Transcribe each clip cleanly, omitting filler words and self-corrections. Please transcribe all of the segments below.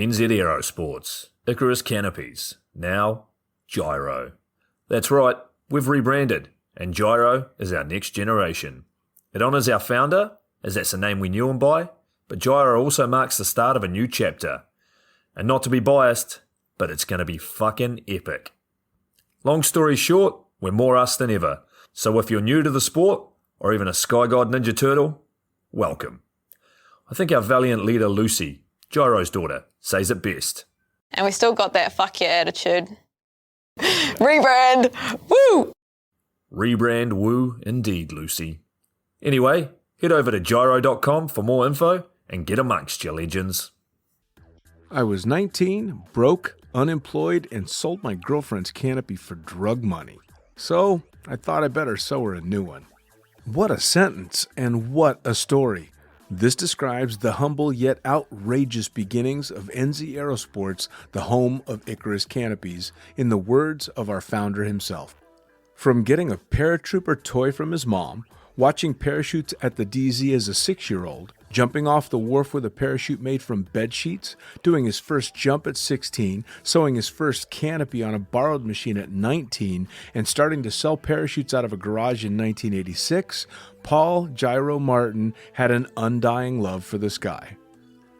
NZ Aerosports, Icarus Canopies, now Gyro. That's right, we've rebranded, and Gyro is our next generation. It honours our founder, as that's the name we knew him by, but Gyro also marks the start of a new chapter. And not to be biased, but it's going to be fucking epic. Long story short, we're more us than ever. So if you're new to the sport, or even a Sky God Ninja Turtle, welcome. I think our valiant leader Lucy, Gyro's daughter, says it best. And we still got that fuck yeah attitude. Rebrand! Woo! Rebrand woo indeed, Lucy. Anyway, head over to gyro.com for more info and get amongst you legends. I was 19, broke, unemployed, and sold my girlfriend's canopy for drug money. So I thought I better sew her a new one. What a sentence, and what a story. This describes the humble yet outrageous beginnings of NZ Aerosports, the home of Icarus Canopies, in the words of our founder himself. From getting a paratrooper toy from his mom, watching parachutes at the DZ as a 6-year-old, jumping off the wharf with a parachute made from bed sheets, doing his first jump at 16, sewing his first canopy on a borrowed machine at 19, and starting to sell parachutes out of a garage in 1986, Paul Gyro Martin had an undying love for the sky.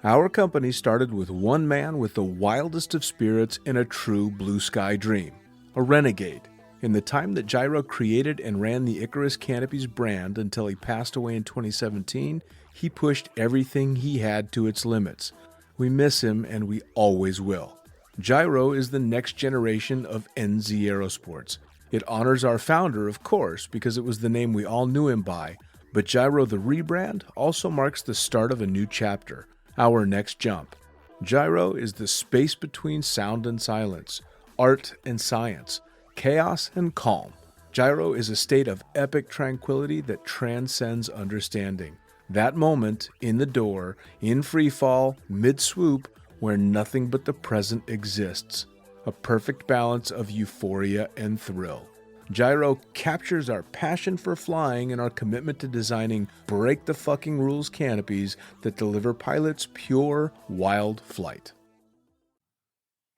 Our company started with one man with the wildest of spirits and a true blue sky dream, a renegade. In the time that Gyro created and ran the Icarus Canopies brand until he passed away in 2017, he pushed everything he had to its limits. We miss him, and we always will. Gyro is the next generation of NZ Aerosports. It honors our founder, of course, because it was the name we all knew him by, but Gyro the rebrand also marks the start of a new chapter, our next jump. Gyro is the space between sound and silence, art and science, chaos and calm. Gyro is a state of epic tranquility that transcends understanding. That moment, in the door, in free fall, mid-swoop, where nothing but the present exists. A perfect balance of euphoria and thrill. Gyro captures our passion for flying and our commitment to designing break-the-fucking-rules canopies that deliver pilots pure, wild flight.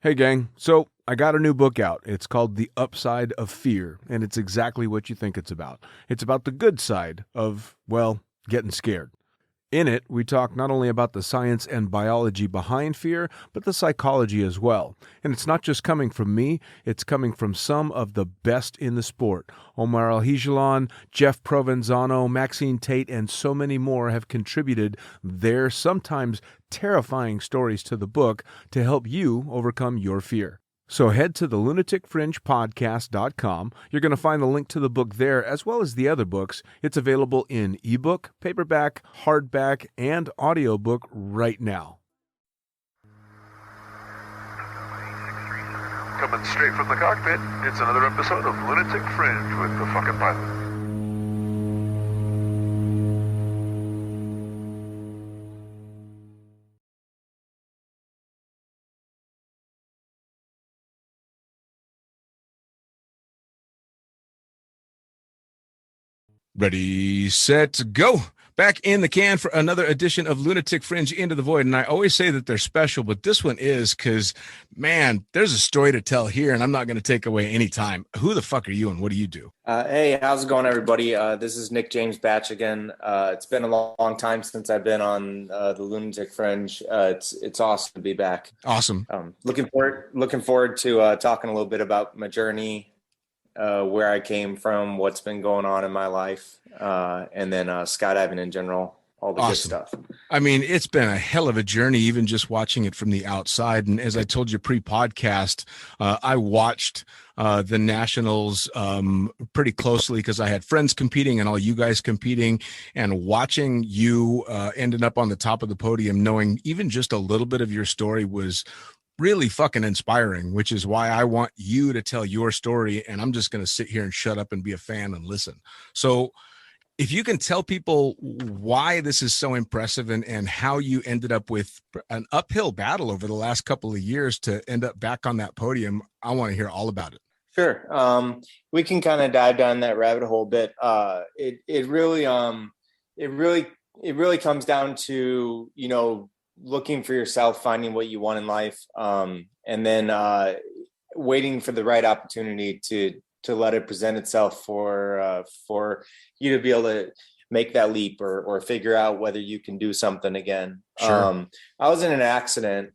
Hey gang, so I got a new book out. It's called The Upside of Fear, and it's exactly what you think it's about. It's about the good side of, well, getting scared. In it, we talk not only about the science and biology behind fear, but the psychology as well. And it's not just coming from me, it's coming from some of the best in the sport. Omar Alhigelan, Jeff Provenzano, Maxine Tate, and so many more have contributed their sometimes terrifying stories to the book to help you overcome your fear. So head to the lunaticfringepodcast.com. You're going to find the link to the book there, as well as the other books. It's available in ebook, paperback, hardback, and audiobook right now. Coming straight from the cockpit, it's another episode of Lunatic Fringe with the fucking pilot. Ready, set, go. Back in the can for another edition of Lunatic Fringe Into the Void. And I always say that they're special, but this one is because, man, there's a story to tell here, and I'm not going to take away any time. Who the fuck are you, and what do you do? Hey, how's it going, everybody? This is Nick Batsch again. It's been a long time since I've been on the Lunatic Fringe. It's awesome to be back. Awesome. Looking forward to talking a little bit about my journey, where I came from, what's been going on in my life, and then skydiving in general, all the good stuff. I mean, it's been a hell of a journey, even just watching it from the outside. And as I told you pre-podcast, I watched the Nationals pretty closely because I had friends competing and all you guys competing, and watching you ending up on the top of the podium, knowing even just a little bit of your story was really fucking inspiring, which is why I want you to tell your story, and I'm just going to sit here and shut up and be a fan and listen. So if you can tell people why this is so impressive and how you ended up with an uphill battle over the last couple of years to end up back on that podium, I want to hear all about it. Sure. We can kind of dive down that rabbit hole a bit. It really comes down to, looking for yourself, finding what you want in life, and then waiting for the right opportunity to let it present itself for you to be able to make that leap or figure out whether you can do something again. Sure. I was in an accident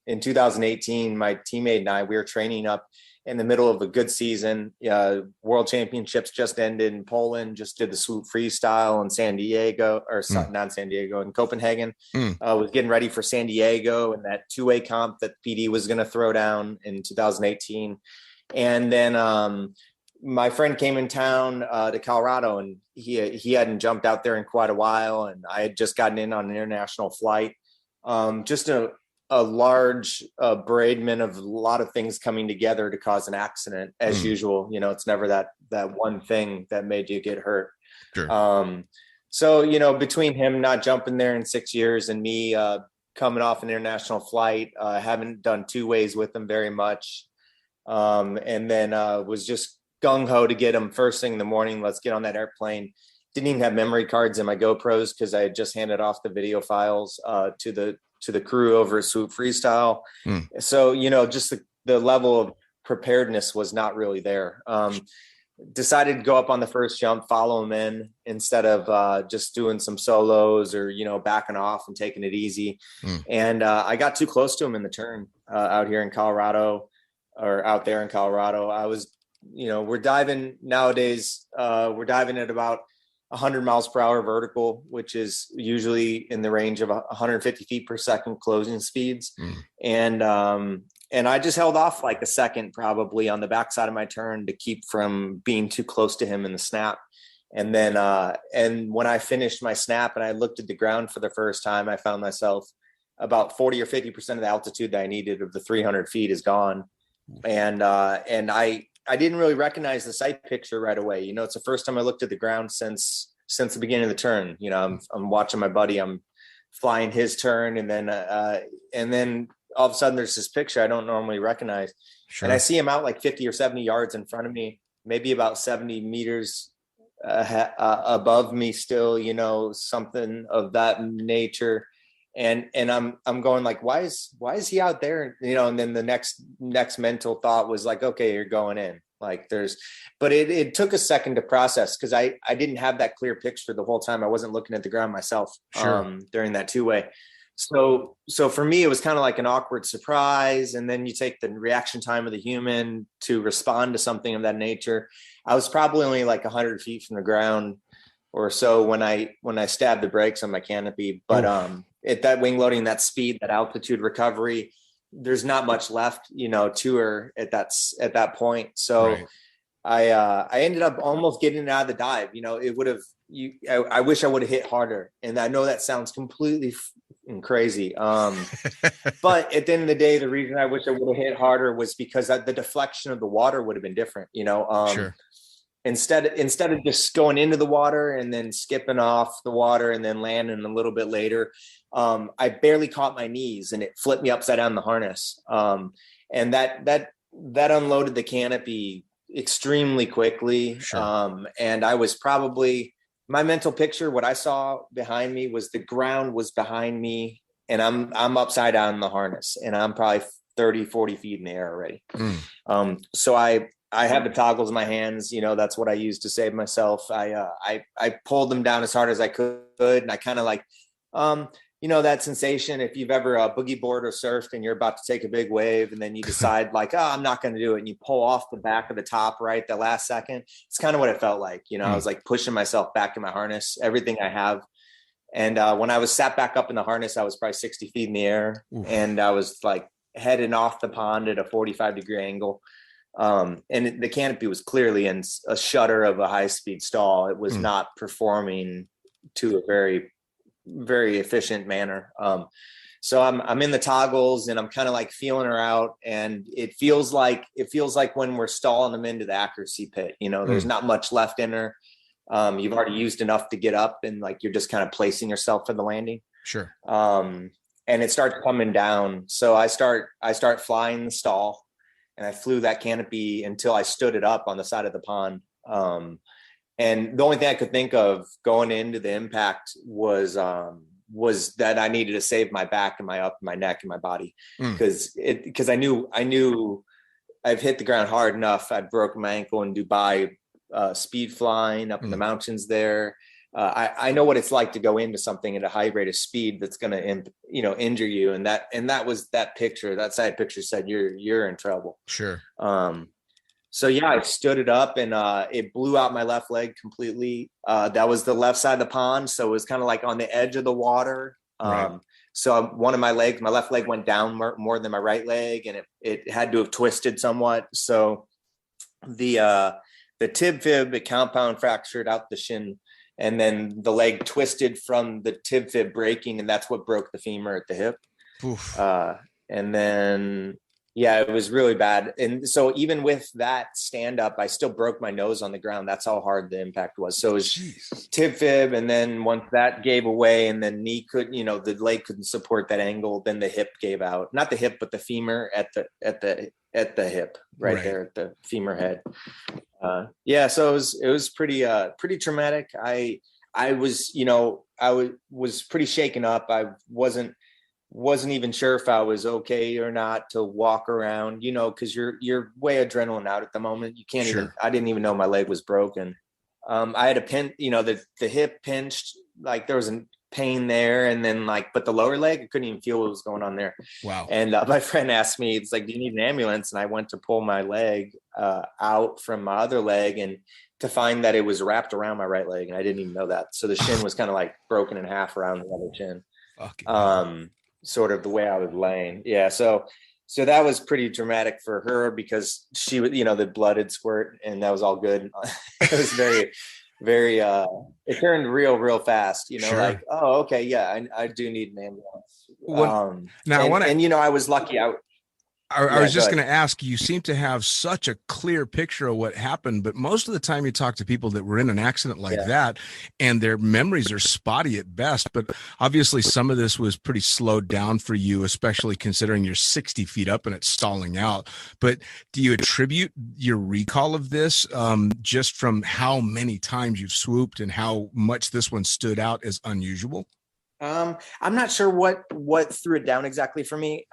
in 2018. My teammate and I, we were training up in the middle of a good season. World Championships just ended in Poland, just did the swoop freestyle in San Diego, or not San Diego, in Copenhagen. Was getting ready for San Diego and that two-way comp that PD was going to throw down in 2018. And then my friend came in town to Colorado, and he hadn't jumped out there in quite a while. And I had just gotten in on an international flight. Just a large braidment of a lot of things coming together to cause an accident, as usual. You know, it's never that one thing that made you get hurt. Sure. So, you know, between him not jumping there in 6 years and me coming off an international flight, haven't done two ways with him very much. And then was just gung-ho to get him first thing in the morning. Let's get on that airplane. Didn't even have memory cards in my GoPros because I had just handed off the video files to the crew over at Swoop Freestyle. So, you know, just the level of preparedness was not really there. Decided to go up on the first jump, follow him in instead of just doing some solos or, you know, backing off and taking it easy. And I got too close to him in the turn out here in Colorado, or out there in Colorado. I was, you know, we're diving nowadays. We're diving at about 100 miles per hour vertical, which is usually in the range of 150 feet per second closing speeds. And I just held off like a second probably on the backside of my turn to keep from being too close to him in the snap. And then, and when I finished my snap and I looked at the ground for the first time, I found myself about 40 or 50% of the altitude that I needed of the 300 feet is gone. And I didn't really recognize the sight picture right away. You know, it's the first time I looked at the ground since the beginning of the turn. You know, I'm watching my buddy, I'm flying his turn. And then all of a sudden there's this picture I don't normally recognize. Sure. And I see him out like 50 or 70 yards in front of me, maybe about 70 meters above me still, you know, something of that nature. And I'm going like, why is he out there? You know, and then the next mental thought was like, okay, you're going in. Like but it took a second to process because I didn't have that clear picture the whole time. I wasn't looking at the ground myself during that two-way. So for me, it was kind of like an awkward surprise. And then you take the reaction time of the human to respond to something of that nature. I was probably only like 100 feet from the ground or so when I stabbed the brakes on my canopy. But at that wing loading, that speed, that altitude recovery, there's not much left, you know, to her at that point. So I ended up almost getting it out of the dive. You know, it would have, I wish I would have hit harder. And I know that sounds completely crazy. But at the end of the day, the reason I wish I would have hit harder was because the deflection of the water would have been different, you know. Instead of just going into the water and then skipping off the water and then landing a little bit later, I barely caught my knees and it flipped me upside down the harness. And that unloaded the canopy extremely quickly. And I was probably, my mental picture, what I saw behind me was the ground was behind me and I'm upside down in the harness and I'm probably 30, 40 feet in the air already. So I have the toggles in my hands, you know, that's what I use to save myself. I pulled them down as hard as I could. And I kind of like, you know, that sensation, if you've ever boogie board or surfed and you're about to take a big wave and then you decide like, oh, I'm not going to do it. And you pull off the back of the top, right, the last second. It's kind of what it felt like. You know, I was like pushing myself back in my harness, everything I have. And when I was sat back up in the harness, I was probably 60 feet in the air. And I was like heading off the pond at a 45-degree angle. And the canopy was clearly in a shudder of a high-speed stall. It was not performing to a very, very efficient manner. So I'm in the toggles and I'm kind of like feeling her out, and it feels like when we're stalling them into the accuracy pit, you know, there's not much left in her. You've already used enough to get up and like you're just kind of placing yourself for the landing. And it starts coming down. So I start flying the stall. And I flew that canopy until I stood it up on the side of the pond. And the only thing I could think of going into the impact was was that I needed to save my back and my neck and my body, Mm. because I knew I've hit the ground hard enough. I'd broken my ankle in Dubai, speed flying up in the mountains there. I know what it's like to go into something at a high rate of speed that's going to, injure you. And that was that picture. That side picture said you're in trouble. Sure. So yeah, I stood it up and it blew out my left leg completely. That was the left side of the pond, so it was kind of like on the edge of the water. Right. So one of my legs, my left leg went down more than my right leg, and it had to have twisted somewhat. So the tib fib, it compound fractured out the shin, and then the leg twisted from the tib fib breaking, and that's what broke the femur at the hip. Oof. And then, yeah, it was really bad. And so even with that stand up, I still broke my nose on the ground. That's how hard the impact was. So it was tib fib. And then once that gave away and then knee couldn't, the leg couldn't support that angle, then the hip gave out, not the hip, but the femur at the hip right there at the femur head. Yeah. So it was pretty traumatic. I was pretty shaken up. I wasn't even sure if I was okay or not to walk around, because you're way adrenaline out at the moment. You can't even, I didn't even know my leg was broken. I had a pin, the hip pinched, like there was a pain there. And then but the lower leg, I couldn't even feel what was going on there. Wow. And my friend asked me, it's like, do you need an ambulance? And I went to pull my leg out from my other leg and to find that it was wrapped around my right leg. And I didn't even know that. So the shin was kind of like broken in half around the other shin. Sort of the way I was laying. Yeah. So that was pretty dramatic for her because she would, the blood had squirt and that was all good. It was very, very, it turned real fast, like, oh, okay. Yeah. I do need an ambulance. I was lucky. I was just going to ask, you seem to have such a clear picture of what happened, but most of the time you talk to people that were in an accident like that and their memories are spotty at best. But obviously some of this was pretty slowed down for you, especially considering you're 60 feet up and it's stalling out. But do you attribute your recall of this just from how many times you've swooped and how much this one stood out as unusual? I'm not sure what threw it down exactly for me.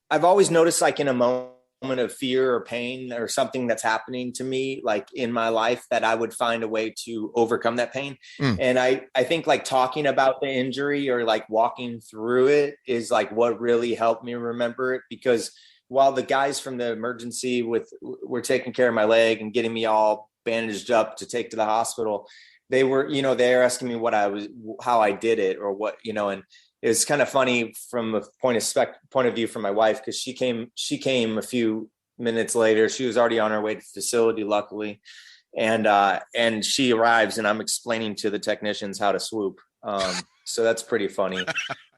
I've always noticed like in a moment of fear or pain or something that's happening to me, like in my life, that I would find a way to overcome that pain. And I think like talking about the injury or like walking through it is like what really helped me remember it, because while the guys from the emergency were taking care of my leg and getting me all bandaged up to take to the hospital, they were, they're asking me how I did it or what, and it's kind of funny from a point of view from my wife, because she came a few minutes later. She was already on her way to the facility, luckily, and she arrives, and I'm explaining to the technicians how to swoop. So that's pretty funny,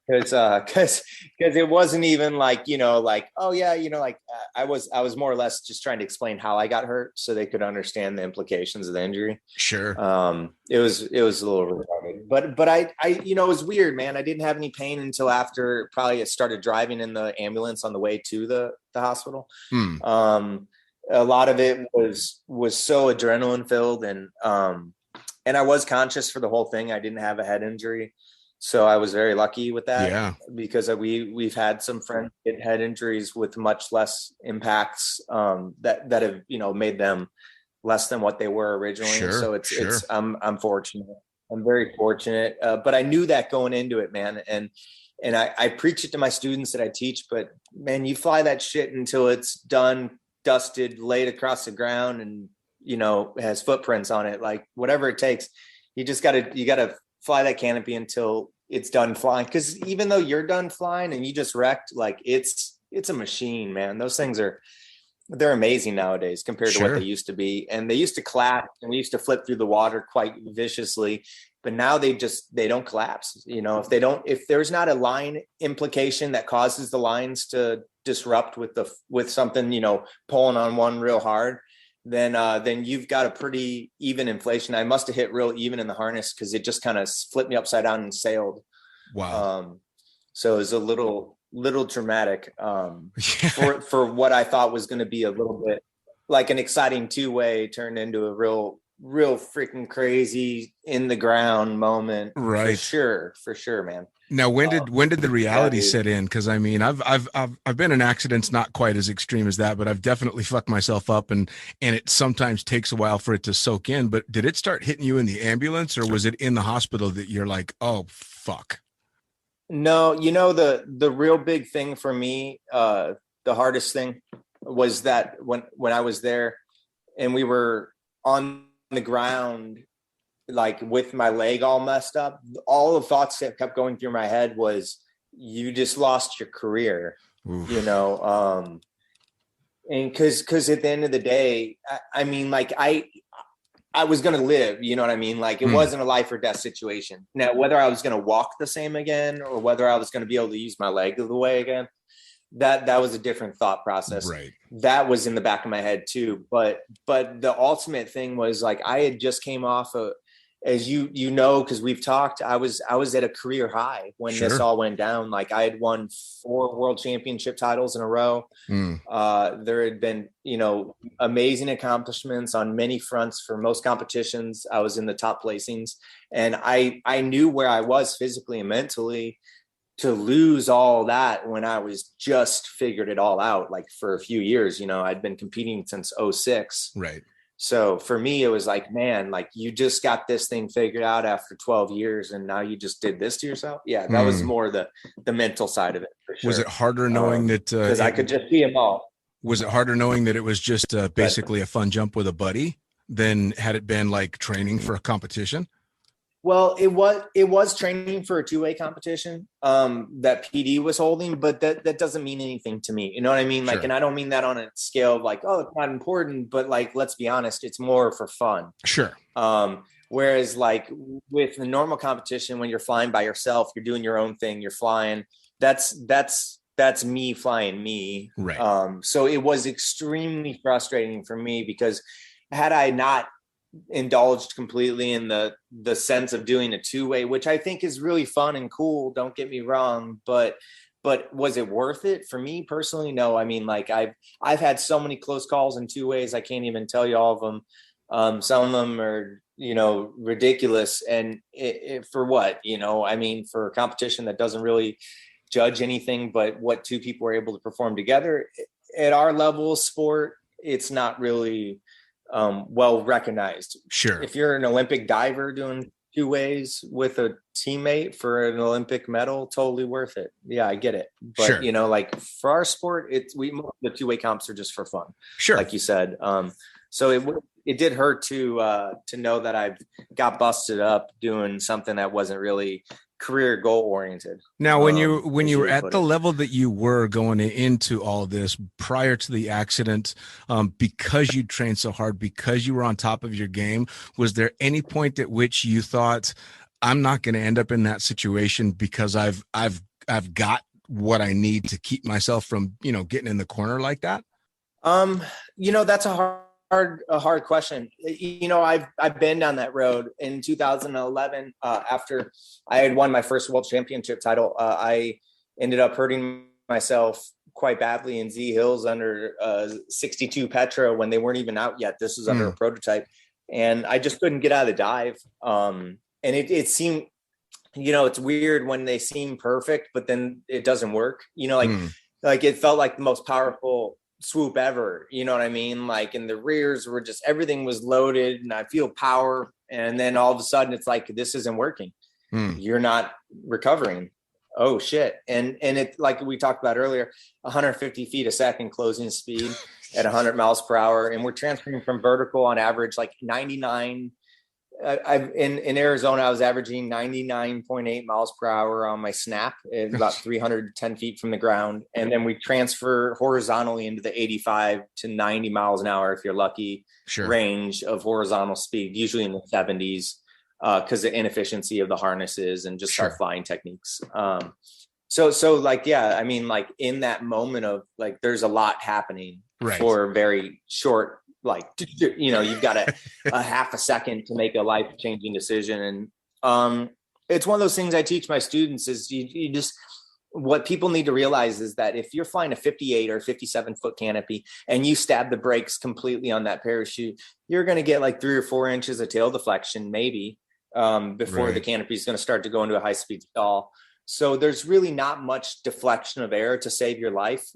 because it wasn't even like oh yeah, I was more or less just trying to explain how I got hurt so they could understand the implications of the injury. Sure. It was a little retarded, but I it was weird, man. I didn't have any pain until after probably I started driving in the ambulance on the way to the hospital. A lot of it was so adrenaline filled, and I was conscious for the whole thing. I didn't have a head injury. So I was very lucky with that, because we've had some friends get head injuries with much less impacts that have made them less than what they were originally. So it's I'm fortunate. I'm very fortunate, but I knew that going into it, man. And I preach it to my students that I teach. But man, you fly that shit until it's done, dusted, laid across the ground, and has footprints on it. Like whatever it takes, you gotta fly that canopy until it's done flying. Because even though you're done flying and you just wrecked, like it's a machine, man. Those things they're amazing nowadays compared to what they used to be. And they used to collapse, and we used to flip through the water quite viciously, but now they don't collapse. If there's not a line implication that causes the lines to disrupt with something, pulling on one real hard, then you've got a pretty even inflation. I must have hit real even in the harness, because it just kind of flipped me upside down and sailed. Wow. So it was a little dramatic for what I thought was going to be a little bit like an exciting two-way, turned into a real real freaking crazy in the ground moment. Right. For sure, man. Now, when did the reality dude. set in? Because I mean, I've been in accidents not quite as extreme as that, but I've definitely fucked myself up, and it sometimes takes a while for it to soak in. But did it start hitting you in the ambulance, or was it in the hospital that you're like, oh fuck? No, the real big thing for me, the hardest thing was that when I was there and we were on the ground, like with my leg all messed up, all the thoughts that kept going through my head was, you just lost your career. Oof. And because at the end of the day, I mean, like I was going to live, you know what I mean? Like it wasn't a life or death situation. Now, whether I was going to walk the same again or whether I was going to be able to use my leg the way again, that was a different thought process. Right. That was in the back of my head too. But the ultimate thing was, like, I had just came off as you know, because we've talked, I was at a career high when this all went down. Like I had won 4 world championship titles in a row. There had been, amazing accomplishments on many fronts for most competitions. I was in the top placings, and I knew where I was physically and mentally. To lose all that when I was just figured it all out, like for a few years, I'd been competing since 2006. Right. So for me, it was like, man, like you just got this thing figured out after 12 years and now you just did this to yourself. Yeah, that was more the mental side of it. For sure. Was it harder knowing that? Because I could just see them all. Was it harder knowing that it was just basically a fun jump with a buddy than had it been like training for a competition? Well, it was training for a 2-way competition that PD was holding, but that doesn't mean anything to me. You know what I mean? Like, and I don't mean that on a scale of like, oh, it's not important, but like, let's be honest, it's more for fun. Sure. Whereas like with the normal competition, when you're flying by yourself, you're doing your own thing, you're flying. That's me flying me. Right. So it was extremely frustrating for me because had I not indulged completely in the sense of doing a 2-way, which I think is really fun and cool, don't get me wrong, but was it worth it for me personally? No. I mean, like I've had so many close calls in 2-ways, I can't even tell you all of them. Some of them are ridiculous, and it for what, I mean, for a competition that doesn't really judge anything but what 2 people are able to perform together at our level of sport, it's not really well recognized. Sure. If you're an Olympic diver doing 2-ways with a teammate for an Olympic medal, totally worth it. Yeah, I get it. But sure. Like for our sport, the 2-way comps are just for fun. Sure. Like you said. So it did hurt to know that I got busted up doing something that wasn't really career goal oriented. Now, when you were at the level that you were going into all of this prior to the accident, because you trained so hard, because you were on top of your game, was there any point at which you thought, I'm not going to end up in that situation because I've got what I need to keep myself from, getting in the corner like that? That's a hard question. I've been down that road. In 2011, after I had won my first world championship title, I ended up hurting myself quite badly in Z Hills under 62 Petra when they weren't even out yet. This was under a prototype, and I just couldn't get out of the dive. And it seemed, it's weird when they seem perfect, but then it doesn't work. Like it felt like the most powerful swoop ever, you know what I mean? Like, and the rears were just, everything was loaded and I feel power. And then all of a sudden it's like, this isn't working. You're not recovering. Oh shit. And it, like we talked about earlier, 150 feet a second closing speed at 100 miles per hour. And we're transferring from vertical on average, like 99. In Arizona, I was averaging 99.8 miles per hour on my snap at about 310 feet from the ground. And then we transfer horizontally into the 85 to 90 miles an hour, if you're lucky, range of horizontal speed, usually in the 70s, because the inefficiency of the harnesses and just our flying techniques. So like, yeah, I mean, like in that moment of like, there's a lot happening for a very short, like, you've got a half a second to make a life-changing decision. And it's one of those things I teach my students is you just, what people need to realize is that if you're flying a 58 or 57-foot canopy and you stab the brakes completely on that parachute, you're going to get like 3 or 4 inches of tail deflection, maybe, before the canopy is going to start to go into a high-speed stall. So there's really not much deflection of air to save your life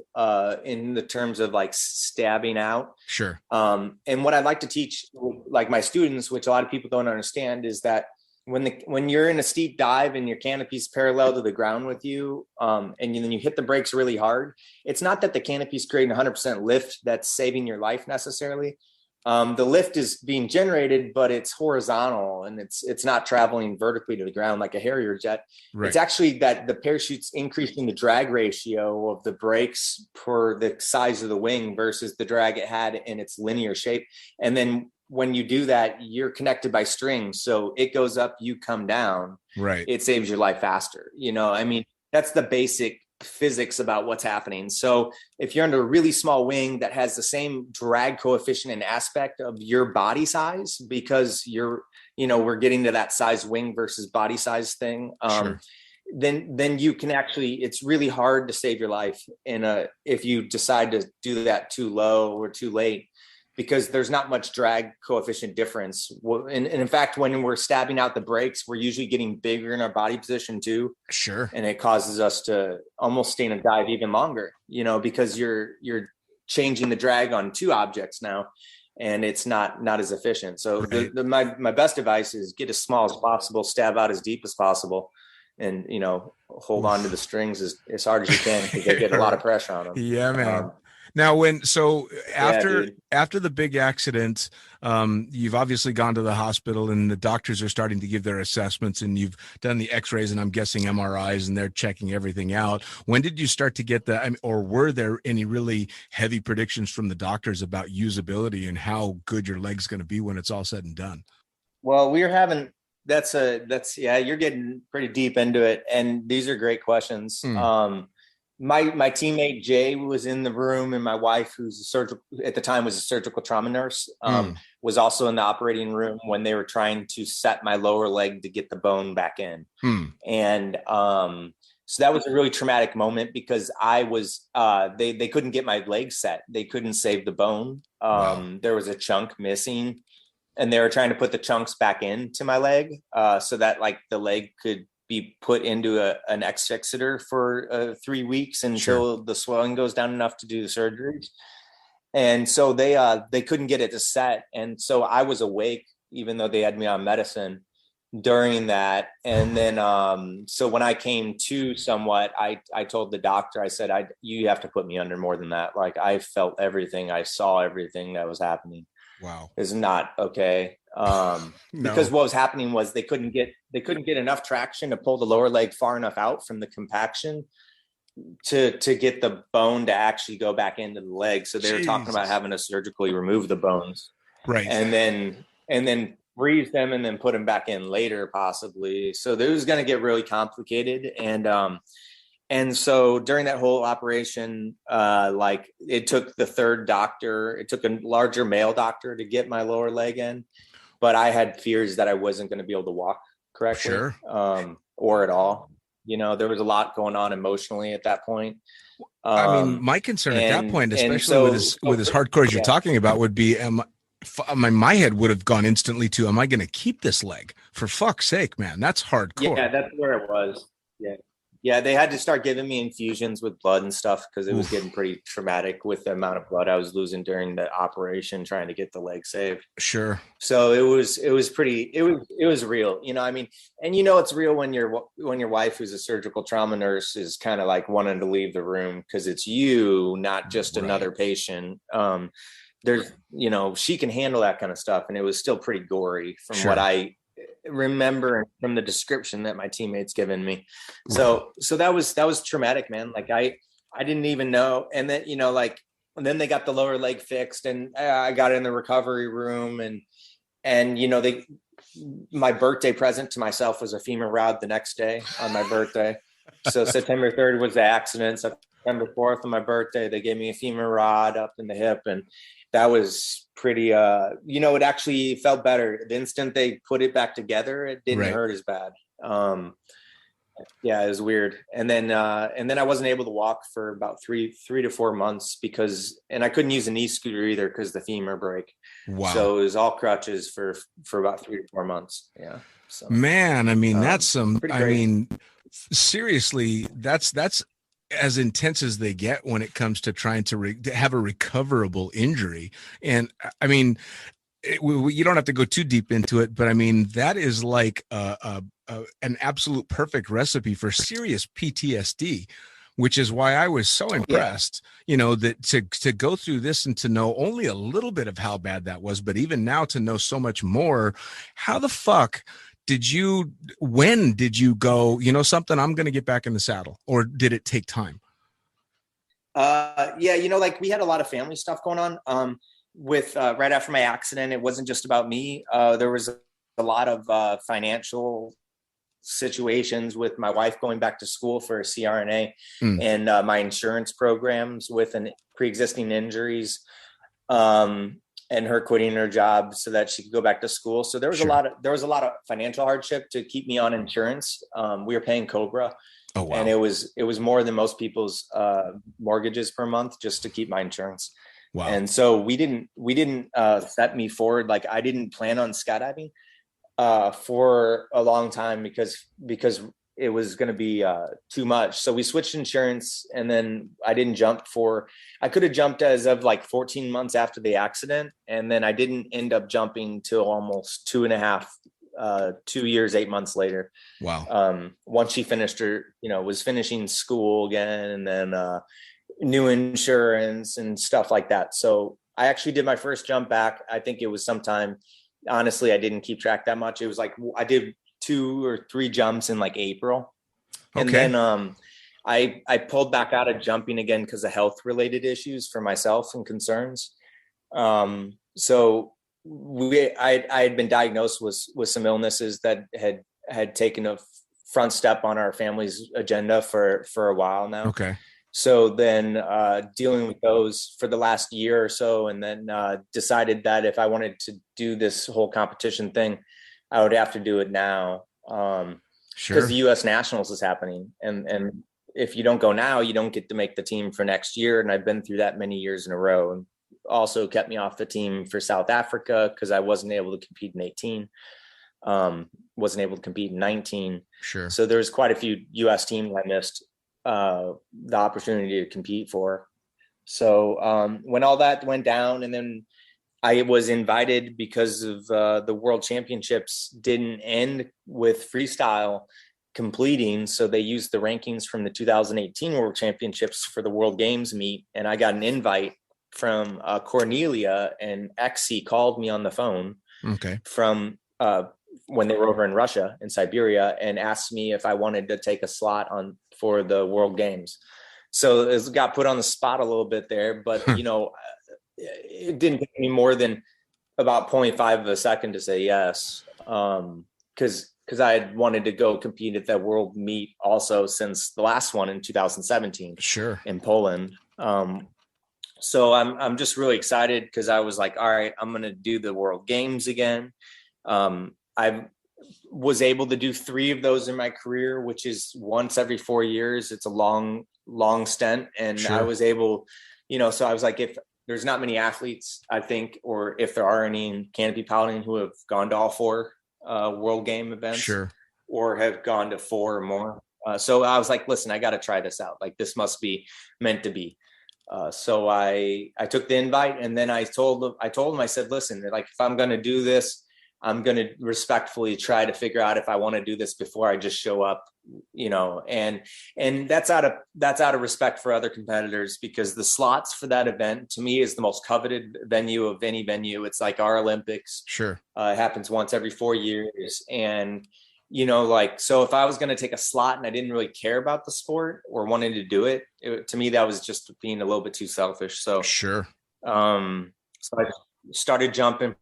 in the terms of like stabbing out. Sure. And what I like to teach like my students, which a lot of people don't understand, is that when you're in a steep dive and your canopy's parallel to the ground with you, and then you hit the brakes really hard, it's not that the canopy's creating 100% lift that's saving your life necessarily. The lift is being generated, but it's horizontal and it's not traveling vertically to the ground like a Harrier jet. Right. It's actually that the parachute's increasing the drag ratio of the brakes per the size of the wing versus the drag it had in its linear shape. And then when you do that, you're connected by strings. So it goes up, you come down. Right. It saves your life faster. I mean, that's the basic physics about what's happening. So if you're under a really small wing that has the same drag coefficient and aspect of your body size, because we're getting to that size wing versus body size thing. Sure. Then you can actually, it's really hard to save your life if you decide to do that too low or too late, because there's not much drag coefficient difference. And in fact, when we're stabbing out the brakes, we're usually getting bigger in our body position too. Sure. And it causes us to almost stay in a dive even longer, because you're changing the drag on 2 objects now, and it's not as efficient. So right. My best advice is get as small as possible, stab out as deep as possible, and, hold on to the strings as hard as you can, because they get a lot of pressure on them. Yeah, man. Now, after the big accident, you've obviously gone to the hospital and the doctors are starting to give their assessments, and you've done the x-rays and I'm guessing MRIs, and they're checking everything out. When did you start to get or were there any really heavy predictions from the doctors about usability and how good your leg's going to be when it's all said and done? Well, you're getting pretty deep into it. And these are great questions. My teammate Jay was in the room, and my wife, who's at the time was a surgical trauma nurse, was also in the operating room when they were trying to set my lower leg to get the bone back in. And so that was a really traumatic moment, because I was they couldn't get my leg set. They couldn't save the bone. Wow. There was a chunk missing, and they were trying to put the chunks back into my leg so that like the leg could be put into an X-fixator for 3 weeks until the swelling goes down enough to do the surgery. And so they couldn't get it to set. And so I was awake, even though they had me on medicine during that. And then, so when I came to somewhat, I told the doctor, I said, you have to put me under more than that. Like, I felt everything. I saw everything that was happening. Wow. Is not okay. Because what was happening was they couldn't get enough traction to pull the lower leg far enough out from the compaction to get the bone to actually go back into the leg. So they were talking about having to surgically remove the bones. Right. And then freeze them and then put them back in later, possibly. So it was going to get really complicated. And so during that whole operation, it took the third doctor, it took a larger male doctor to get my lower leg in, but I had fears that I wasn't going to be able to walk correctly, or at all. There was a lot going on emotionally at that point. I mean, my concern at that point, especially with as hardcore as you're talking about, would be, my head would have gone instantly to, am I going to keep this leg? For fuck's sake, man, that's hardcore. Yeah, that's where it was. Yeah, they had to start giving me infusions with blood and stuff, because it was getting pretty traumatic with the amount of blood I was losing during the operation trying to get the leg saved. Sure. So it was real, I mean, and it's real when your wife, who's a surgical trauma nurse, is kind of like wanting to leave the room because it's you, not just another patient. There's, she can handle that kind of stuff, and it was still pretty gory from what I remember from the description that my teammates given me. So that was traumatic, man. Like I didn't even know. And then, and then they got the lower leg fixed, and I got in the recovery room, and my birthday present to myself was a femur rod the next day on my birthday. So September 3rd was the accident. September 4th on my birthday, they gave me a femur rod up in the hip, and that was pretty, it actually felt better. The instant they put it back together, it didn't hurt as bad. Yeah, it was weird. And then I wasn't able to walk for about three to 4 months and I couldn't use a knee scooter either because the femur break. Wow. So it was all crutches for about 3 to 4 months. Yeah. So, man, I mean, that's some, pretty I crazy. mean, seriously, that's as intense as they get when it comes to trying to have a recoverable injury. And I mean, you don't have to go too deep into it, but I mean, that is like an absolute perfect recipe for serious PTSD, which is why I was so impressed, you know, that to go through this and to know only a little bit of how bad that was, but even now to know so much more. How the fuck when did you go, you know, something, I'm going to get back in the saddle, or did it take time? Yeah, you know, like we had a lot of family stuff going on. With right after my accident, it wasn't just about me. There was a lot of financial situations with my wife going back to school for a CRNA and my insurance programs with pre-existing injuries, and her quitting her job so that she could go back to school. So there was a lot of financial hardship to keep me on insurance. We were paying Cobra. Oh, wow. And it was more than most people's mortgages per month just to keep my insurance. Wow. And so we didn't set me forward. Like I didn't plan on skydiving for a long time because it was going to be too much. So we switched insurance, and then I didn't jump I could have jumped as of like 14 months after the accident. And then I didn't end up jumping till almost 2 years, 8 months later. Wow. Once she finished was finishing school again, and then new insurance and stuff like that. So I actually did my first jump back. I think it was sometime, honestly, I didn't keep track that much. It was like, I did 2 or 3 jumps in like April. And then I pulled back out of jumping again because of health related issues for myself and concerns. So I had been diagnosed with some illnesses that had taken a front step on our family's agenda for a while now. Okay. So then dealing with those for the last year or so, and then decided that if I wanted to do this whole competition thing, I would have to do it now. Because the U.S. Nationals is happening. And if you don't go now, you don't get to make the team for next year. And I've been through that many years in a row. And also kept me off the team for South Africa because I wasn't able to compete in 18. Wasn't able to compete in 19. Sure. So there's quite a few U.S. teams I missed the opportunity to compete for. So when all that went down, and then I was invited because of the World Championships didn't end with freestyle completing. So they used the rankings from the 2018 World Championships for the World Games meet. And I got an invite from Cornelia, and XC called me on the phone from when they were over in Russia, in Siberia, and asked me if I wanted to take a slot for the World Games. So it got put on the spot a little bit there, but you know, it didn't take me more than about 0.5 of a second to say yes. Because I had wanted to go compete at that world meet also since the last one in 2017. Sure. In Poland. So I'm just really excited because I was like, all right, I'm going to do the World Games again. I was able to do 3 of those in my career, which is once every 4 years. It's a long stint. And Sure. I was able, so I was like, if there's not many athletes, I think, or if there are any in canopy piloting who have gone to all 4 World Game events, Sure. or have gone to 4 or more. So I was like, listen, I got to try this out. Like, this must be meant to be. So I took the invite, and then I told him, I said, listen, like, if I'm going to do this, I'm going to respectfully try to figure out if I want to do this before I just show up, and that's out of respect for other competitors, because the slots for that event to me is the most coveted venue of any venue. It's like our Olympics. Sure. It happens once every 4 years. And, so if I was going to take a slot and I didn't really care about the sport or wanted to do it, to me, that was just being a little bit too selfish. So, sure. So I started jumping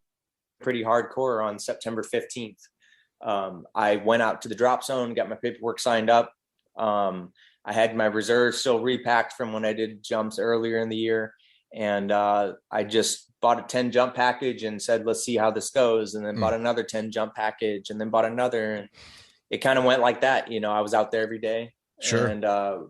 pretty hardcore on September 15th. I went out to the drop zone, got my paperwork signed up. I had my reserves still repacked from when I did jumps earlier in the year. And I just bought a 10 jump package and said, let's see how this goes. And then bought another 10 jump package, and then bought another. it kind of went like that. I was out there every day. Sure. And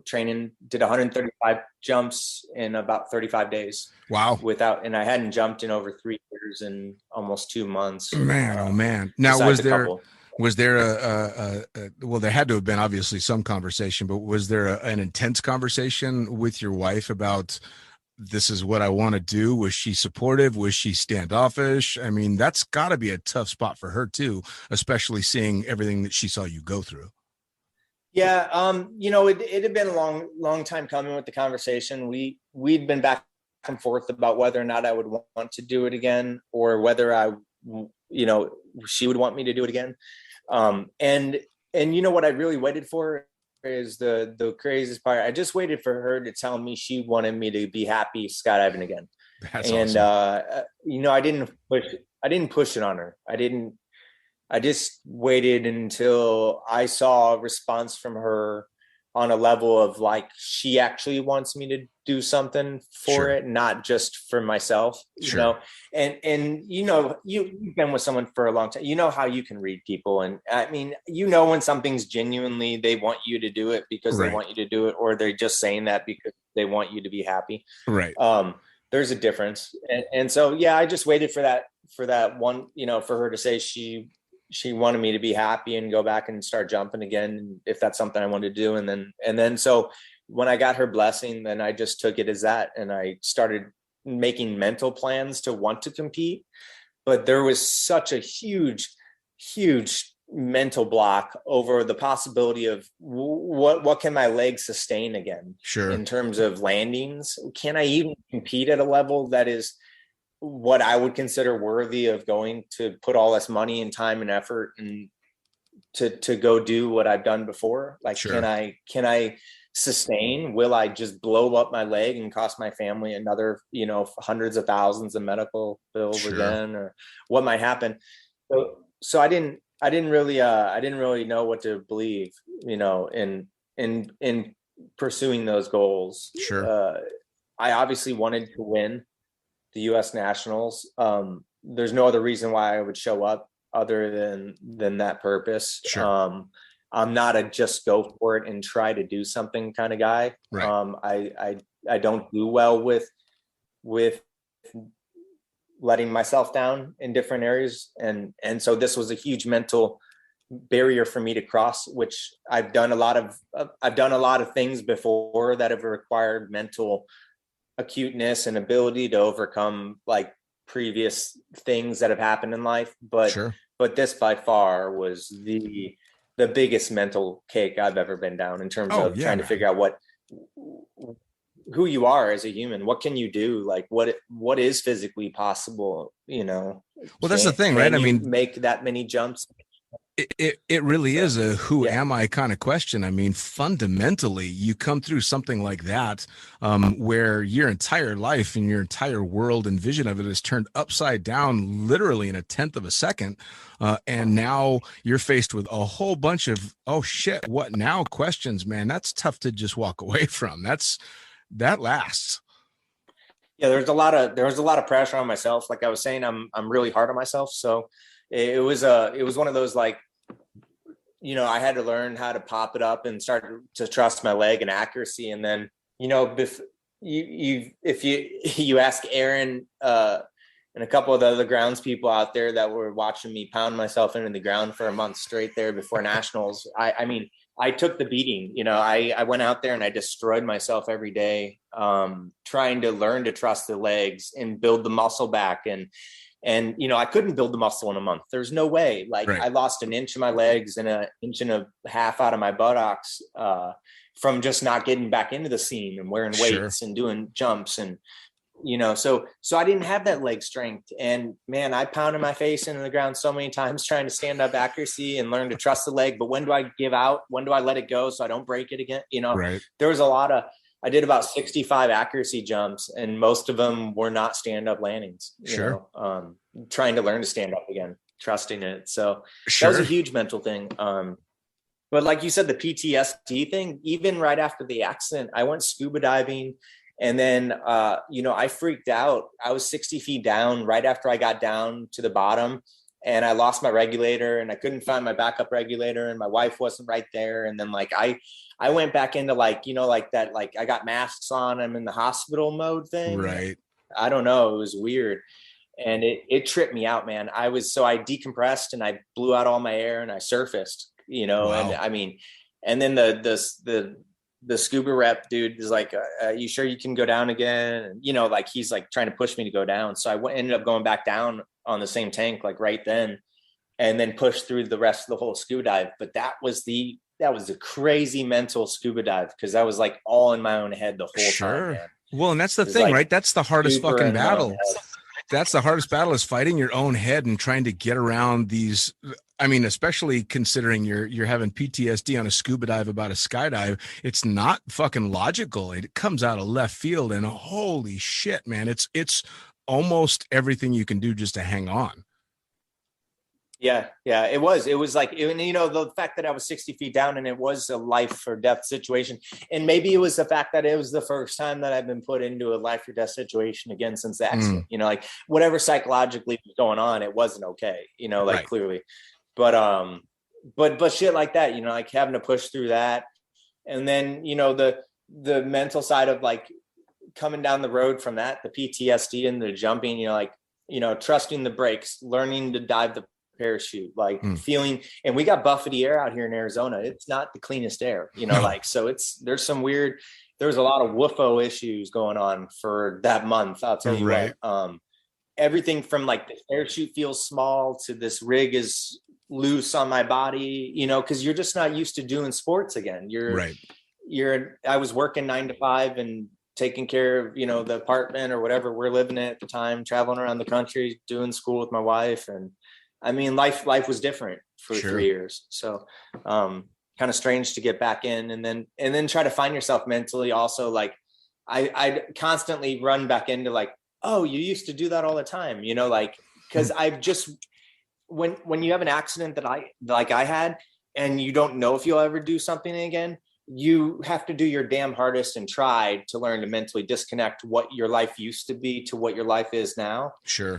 training, did 135 jumps in about 35 days. Wow. And I hadn't jumped in over 3 years and almost 2 months. Man, oh man. Now, was there well, there had to have been obviously some conversation, but was there an intense conversation with your wife about, this is what I want to do? Was she supportive? Was she standoffish? I mean, that's got to be a tough spot for her too, especially seeing everything that she saw you go through. Yeah. It had been a long time coming with the conversation. We'd been back and forth about whether or not I would want to do it again, or whether she would want me to do it again. And what I really waited for is the craziest part. I just waited for her to tell me she wanted me to be happy skydiving again. That's awesome. I didn't push it on her. I just waited until I saw a response from her on a level of like, she actually wants me to do something for it, not just for myself, and you've been with someone for a long time, how you can read people. And I mean, when something's genuinely, they want you to do it because they want you to do it, or they're just saying that because they want you to be happy. Right. There's a difference. And so, yeah, I just waited for that one, for her to say she wanted me to be happy and go back and start jumping again, if that's something I wanted to do. And then so when I got her blessing, then I just took it as that. And I started making mental plans to want to compete. But there was such a huge mental block over the possibility of what can my legs sustain again? Sure. In terms of landings, can I even compete at a level that is what I would consider worthy of going to put all this money and time and effort and to go do what I've done before? Like, can I sustain? Will I just blow up my leg and cost my family another, hundreds of thousands of medical bills again, or what might happen? So I didn't really know what to believe, in pursuing those goals. Sure. I obviously wanted to win the U.S. Nationals. There's no other reason why I would show up other than that purpose. Sure. I'm not a just go for it and try to do something kind of guy. Right. I don't do well with letting myself down in different areas. And so this was a huge mental barrier for me to cross, which I've done a lot of things before that have required mental acuteness and ability to overcome like previous things that have happened in life. But this by far was the biggest mental cake I've ever been down in terms of trying to figure out who you are as a human. What can you do? Like what is physically possible? Well, that's the thing, right? I mean, make that many jumps. It really is a who am I kind of question. I mean, fundamentally, you come through something like that, where your entire life and your entire world and vision of it is turned upside down, literally in a tenth of a second. And now you're faced with a whole bunch of, oh shit, what now questions, man. That's tough to just walk away from. That lasts. Yeah, there was a lot of pressure on myself. Like I was saying, I'm really hard on myself. So it was one of those, like, I had to learn how to pop it up and start to trust my leg and accuracy. And then, if you ask Aaron and a couple of the other grounds people out there that were watching me pound myself into the ground for a month straight there before nationals, I mean, I took the beating. I went out there and I destroyed myself every day, trying to learn to trust the legs and build the muscle back. And I couldn't build the muscle in a month. There's no way. Like, I lost an inch of my legs and an inch and a half out of my buttocks from just not getting back into the scene and wearing weights and doing jumps. And, so I didn't have that leg strength. And man, I pounded my face into the ground so many times trying to stand up accuracy and learn to trust the leg. But when do I give out? When do I let it go so I don't break it again? There was I did about 65 accuracy jumps, and most of them were not stand-up landings. Trying to learn to stand up again, trusting it. So that was a huge mental thing. But like you said, the PTSD thing, even right after the accident, I went scuba diving, and then, I freaked out. I was 60 feet down right after I got down to the bottom, and I lost my regulator, and I couldn't find my backup regulator, and my wife wasn't right there. And then like I went back into like, you know, like that, like I got masks on, I'm in the hospital mode thing. Right. I don't know. It was weird. And it tripped me out, man. I decompressed and I blew out all my air and I surfaced, you know. Wow. And I mean, and then the scuba rep dude is like, you sure you can go down again? And, you know, like he's like trying to push me to go down. So I ended up going back down on the same tank, like right then, and then pushed through the rest of the whole scuba dive. But that was a crazy mental scuba dive, because I was like all in my own head the whole time, man. Well, and that's the thing, like, right? That's the hardest fucking battle. That's the hardest battle, is fighting your own head and trying to get around these. I mean, especially considering you're having PTSD on a scuba dive about a skydive. It's not fucking logical. It comes out of left field, and holy shit, man. It's almost everything you can do just to hang on. Yeah, it was like, and you know, the fact that I was 60 feet down and it was a life or death situation. And maybe it was the fact that it was the first time that I've been put into a life or death situation again since the accident. You know, like whatever psychologically was going on, it wasn't okay, you know, like clearly. But shit like that, you know, like having to push through that. And then, you know, the mental side of like coming down the road from that, the PTSD and the jumping, you know, like, you know, trusting the brakes, learning to dive the parachute, like feeling, and we got buffety air out here in Arizona. It's not the cleanest air, you know, like, so there's a lot of woofo issues going on for that month. I'll tell you what, everything from like the parachute feels small to this rig is loose on my body, you know, cause you're just not used to doing sports again. I was working 9 to 5 and taking care of, you know, the apartment or whatever we're living in at the time, traveling around the country, doing school with my wife. And I mean, life was different for 3 years. So, kind of strange to get back in and then try to find yourself mentally. Also, like I constantly run back into like, oh, you used to do that all the time, you know, like, cause I've just, when you have an accident that I had, and you don't know if you'll ever do something again, you have to do your damn hardest and try to learn to mentally disconnect what your life used to be to what your life is now.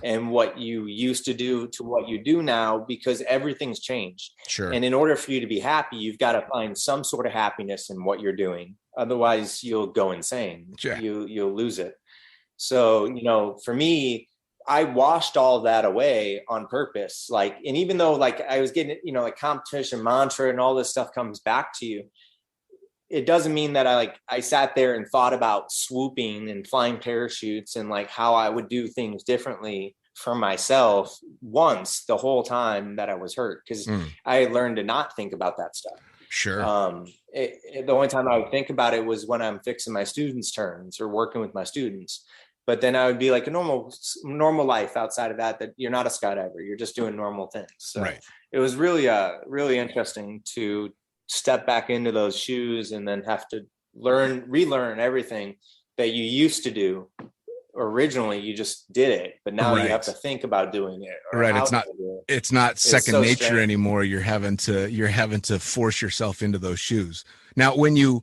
And what you used to do to what you do now, because everything's changed. And in order for you to be happy, you've got to find some sort of happiness in what you're doing. Otherwise you'll go insane. You'll lose it. So, you know, for me, I washed all that away on purpose. Like, and even though like I was getting, you know, like competition mantra and all this stuff comes back to you, it doesn't mean that I sat there and thought about swooping and flying parachutes and like how I would do things differently for myself once the whole time that I was hurt. Cause I had learned to not think about that stuff. The only time I would think about it was when I'm fixing my students' turns or working with my students. But then I would be like a normal life outside of that you're not a skydiver. You're just doing normal things. So it was really, really interesting to step back into those shoes and then have to relearn everything that you used to do. Originally you just did it, but now you have to think about doing it. It's not second nature anymore. You're having to force yourself into those shoes. Now, when you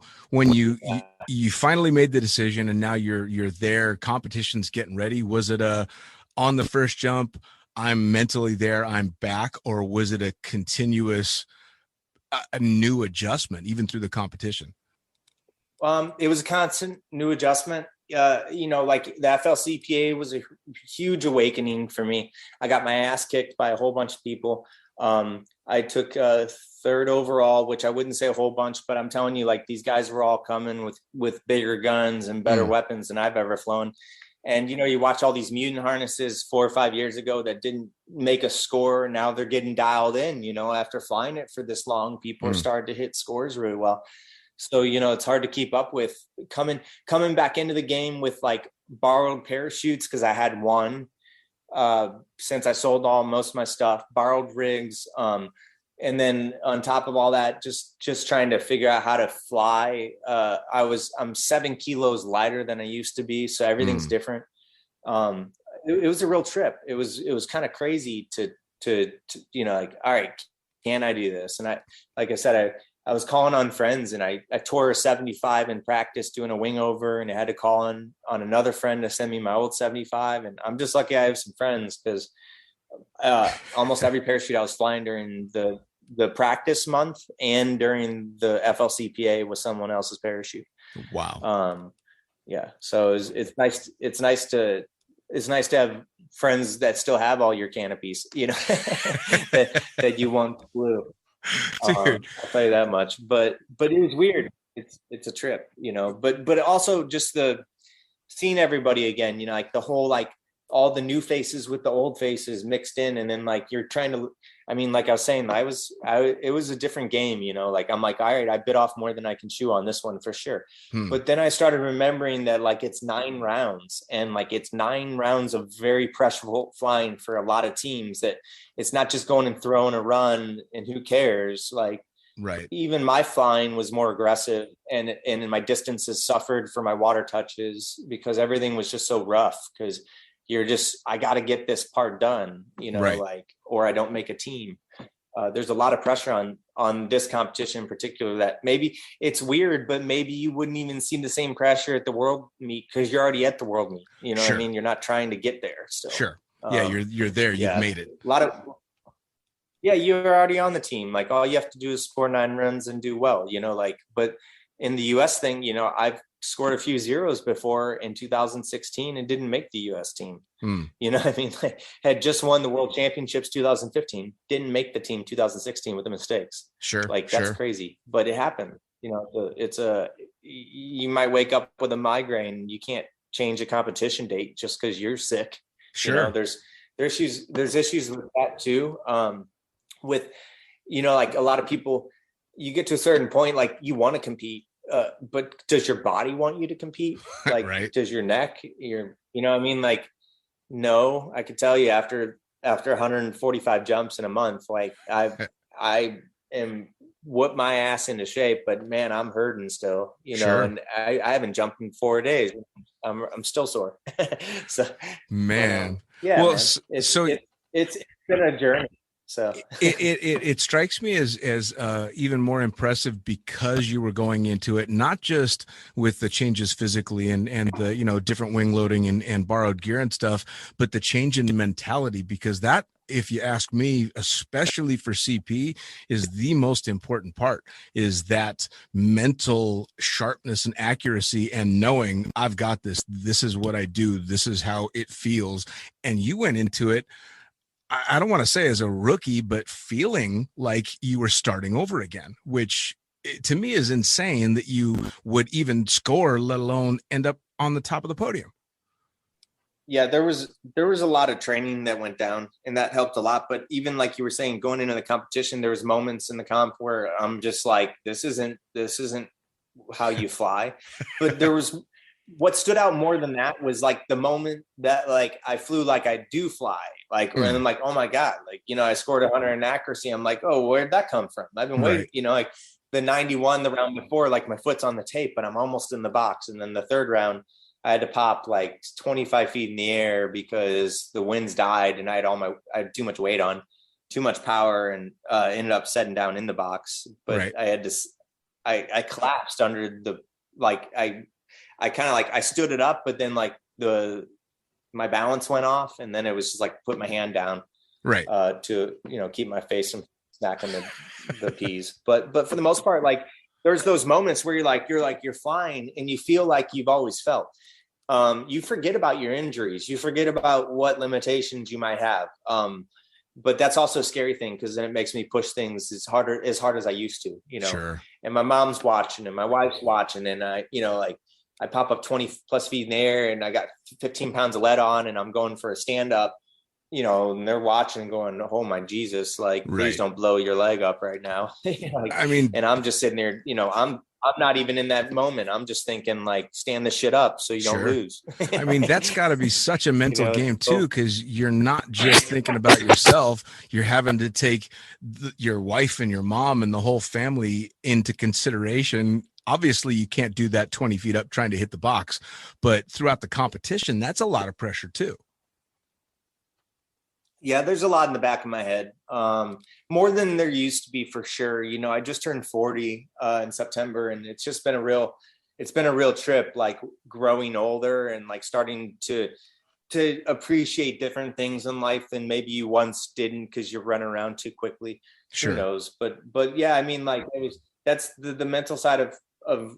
finally made the decision and now you're there, competition's getting ready, was it on the first jump, I'm mentally there, I'm back, or was it a continuous a new adjustment even through the competition? It was a constant new adjustment. You know, like the FLCPA was a huge awakening for me. I got my ass kicked by a whole bunch of people. I took third overall, which I wouldn't say a whole bunch, but I'm telling you, like, these guys were all coming with bigger guns and better weapons than I've ever flown. And, you know, you watch all these mutant harnesses 4 or 5 years ago that didn't make a score. Now they're getting dialed in, you know, after flying it for this long, people are starting to hit scores really well. So, you know, it's hard to keep up with coming back into the game with like borrowed parachutes. Cause I had one, since I sold most of my stuff, borrowed rigs. And then on top of all that, just trying to figure out how to fly. I'm 7 kilos lighter than I used to be. So everything's different. It was a real trip. It was kind of crazy to, you know, like, all right, can I do this? And like I said, I was calling on friends and I tore a 75 in practice doing a wing over, and I had to call on another friend to send me my old 75. And I'm just lucky I have some friends, because almost every parachute I was flying during the practice month and during the FLCPA was someone else's parachute. Wow. Yeah. So it's nice. It's nice to have friends that still have all your canopies, that you won't glue. Dude. I'll tell you that much, but it was weird. It's a trip, but also just the seeing everybody again, like the whole, like all the new faces with the old faces mixed in. And then like, you're trying to, like I was saying, it was a different game, like, I'm like, all right, I bit off more than I can chew on this one for sure. But then I started remembering that like, it's 9 rounds and like, it's 9 rounds of very pressureful flying for a lot of teams, that it's not just going and throwing a run and who cares. Like, right. Even my flying was more aggressive, and my distances suffered for my water touches because everything was just so rough. Because I got to get this part done, right. like, or I don't make a team. There's a lot of pressure on this competition in particular, that maybe it's weird, but maybe you wouldn't even see the same pressure at the world meet because you're already at the world meet. Sure. What I mean? You're not trying to get there still. Sure. Yeah. You're there. You've made it. Yeah, you're already on the team. Like, all you have to do is score 9 runs and do well, but in the US thing, I've scored a few zeros before in 2016 and didn't make the US team. Like, had just won the world championships 2015, didn't make the team 2016 with the mistakes. Sure. Like, that's crazy, but it happened. You might wake up with a migraine. You can't change a competition date just because you're sick. Sure. There's issues with that too. With like a lot of people, you get to a certain point, like, you want to compete, but does your body want you to compete? Like, right. Does your neck, like, no. I could tell you after 145 jumps in a month, like, I am whoop my ass into shape, but man, I'm hurting still, Sure. And I haven't jumped in 4 days. I'm still sore. So, man. Yeah, well, man. It's been a journey. So it strikes me as even more impressive because you were going into it not just with the changes physically and the different wing loading and borrowed gear and stuff, but the change in mentality, because that, if you ask me, especially for CP, is the most important part, is that mental sharpness and accuracy and knowing I've got this. This is what I do. This is how it feels. And you went into it, I don't want to say as a rookie, but feeling like you were starting over again, which to me is insane that you would even score, let alone end up on the top of the podium. Yeah, there was a lot of training that went down, and that helped a lot. But even like you were saying, going into the competition, there was moments in the comp where I'm just like, this isn't how you fly. But there was, what stood out more than that was like the moment that like I flew like I do fly. Like, and I'm like, oh my God, like, I scored 100 in accuracy. I'm like, oh, where'd that come from? I've been waiting, like the 91, the round before, like my foot's on the tape, but I'm almost in the box. And then the third round, I had to pop like 25 feet in the air because the winds died and I had too much weight on, too much power, and ended up setting down in the box. But I had to, I collapsed under the, like, I kind of like, I stood it up, but then like my balance went off, and then it was just like put my hand down to keep my face from smacking the peas. But for the most part, like, there's those moments where you're flying and you feel like you've always felt. You forget about your injuries, you forget about what limitations you might have. But that's also a scary thing, because then it makes me push things as hard as I used to, Sure. And my mom's watching and my wife's watching, and I pop up 20 plus feet in the air and I got 15 pounds of lead on, and I'm going for a stand up, and they're watching and going, oh my Jesus, like, please don't blow your leg up right now. And I'm just sitting there, I'm not even in that moment. I'm just thinking, like, stand the shit up so you don't lose. I mean, that's got to be such a mental game too, because you're not just thinking about yourself. You're having to take your wife and your mom and the whole family into consideration. Obviously, you can't do that 20 feet up trying to hit the box, but throughout the competition, that's a lot of pressure too. Yeah, there's a lot in the back of my head, more than there used to be, for sure. I just turned 40 in September, and it's just been a real trip, like growing older and like starting to to appreciate different things in life than maybe you once didn't because you're running around too quickly. Sure. Who knows? But yeah, I mean, like that's the mental side of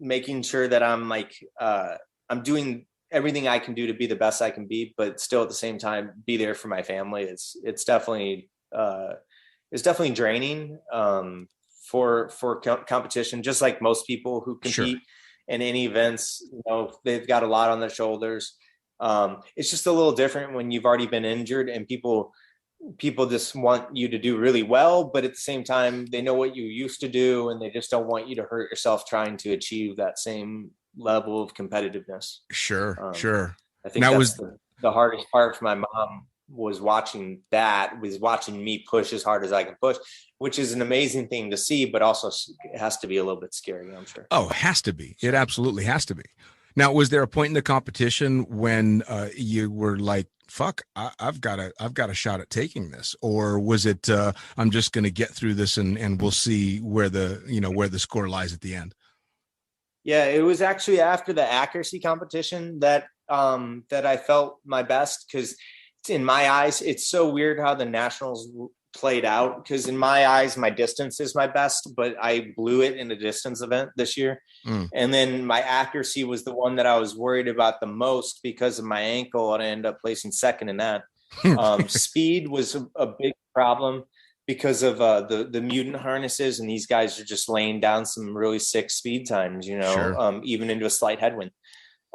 making sure that I'm like I'm doing everything I can do to be the best I can be, but still at the same time be there for my family. It's definitely draining for competition, just like most people who compete in any events. You know, they've got a lot on their shoulders. It's just a little different when you've already been injured and people just want you to do really well, but at the same time they know what you used to do and they just don't want you to hurt yourself trying to achieve that same level of competitiveness. Sure. I think that was the hardest part for my mom, was watching me push as hard as I can push, which is an amazing thing to see, but also it has to be a little bit scary, I'm sure. Oh, it has to be. It absolutely has to be. Now, was there a point in the competition when you were like, fuck, I've got a shot at taking this? Or was it, I'm just going to get through this and we'll see where the score lies at the end? Yeah, it was actually after the accuracy competition that I felt my best, because in my eyes, it's so weird how the nationals played out, because in my eyes, my distance is my best, but I blew it in a distance event this year. And then my accuracy was the one that I was worried about the most because of my ankle, and I ended up placing second in that. Speed was a big problem because of the mutant harnesses, and these guys are just laying down some really sick speed times, even into a slight headwind.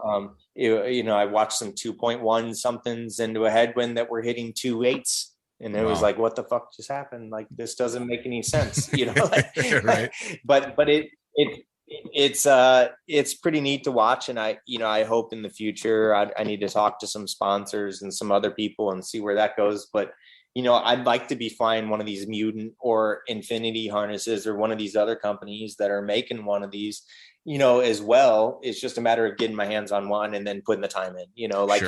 I watched some 2.1 somethings into a headwind that were hitting 2.8s. And it was like, what the fuck just happened? Like, this doesn't make any sense, Right. But it's pretty neat to watch. And I hope in the future, I need to talk to some sponsors and some other people and see where that goes. But, I'd like to be flying one of these Mutant or Infinity harnesses, or one of these other companies that are making one of these, as well. It's just a matter of getting my hands on one and then putting the time in,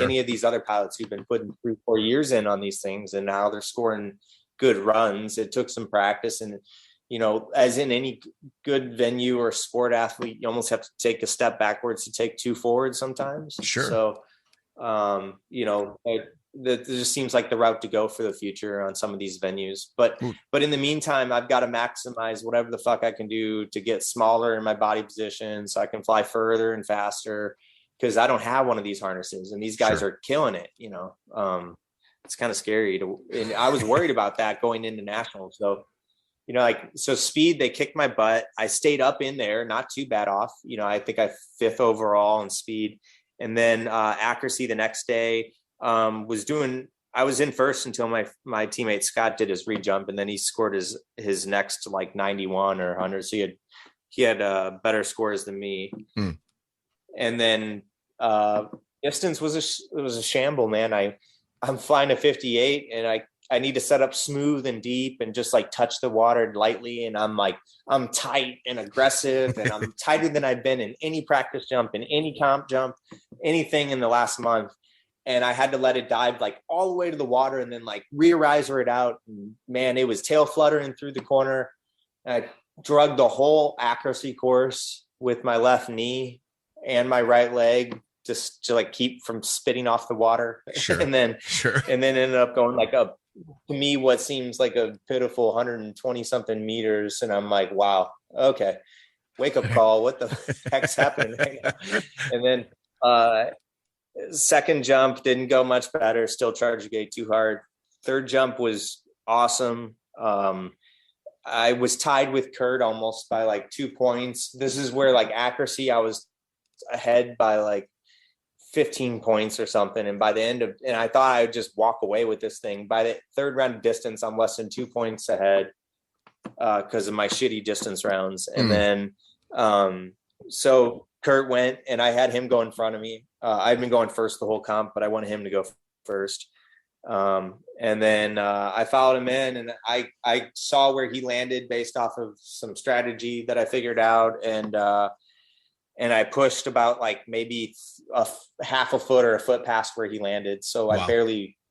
any of these other pilots who've been putting 3-4 years in on these things, and now they're scoring good runs. It took some practice, and, as in any good venue or sport athlete, you almost have to take a step backwards to take 2 forward sometimes. Sure. So, that just seems like the route to go for the future on some of these venues. But in the meantime, I've got to maximize whatever the fuck I can do to get smaller in my body position so I can fly further and faster, because I don't have one of these harnesses, and these guys are killing it. It's kind of scary and I was worried about that going into nationals. So, so speed, they kicked my butt. I stayed up in there, not too bad off. I think I 5th overall in speed. And then accuracy the next day, I was in first until my teammate Scott did his re-jump, and then he scored his next like 91 or 100. So he had better scores than me. And then distance was a shamble, man. I'm flying a 58, and I need to set up smooth and deep and just like touch the water lightly. And I'm tight and aggressive, and I'm tighter than I've been in any practice jump, in any comp jump, anything in the last month. And I had to let it dive like all the way to the water and then like re-riser it out. And man, it was tail fluttering through the corner. I drug the whole accuracy course with my left knee and my right leg just to like keep from spitting off the water. and then ended up going like to me, what seems like a pitiful 120 something meters. And I'm like, wow, okay, wake up call. What the heck's happening right now? And then, second jump didn't go much better. Still charged the gate too hard. Third jump was awesome. I was tied with Kurt almost by like 2 points. This is where like accuracy, I was ahead by like 15 points or something. And by the end and I thought I would just walk away with this thing. By the third round of distance, I'm less than 2 points ahead because of my shitty distance rounds. And then, so Kurt went, and I had him go in front of me. I'd been going first the whole comp, but I wanted him to go first. And then I followed him in, and I saw where he landed based off of some strategy that I figured out. And I pushed about like maybe a half a foot or a foot past where he landed. So I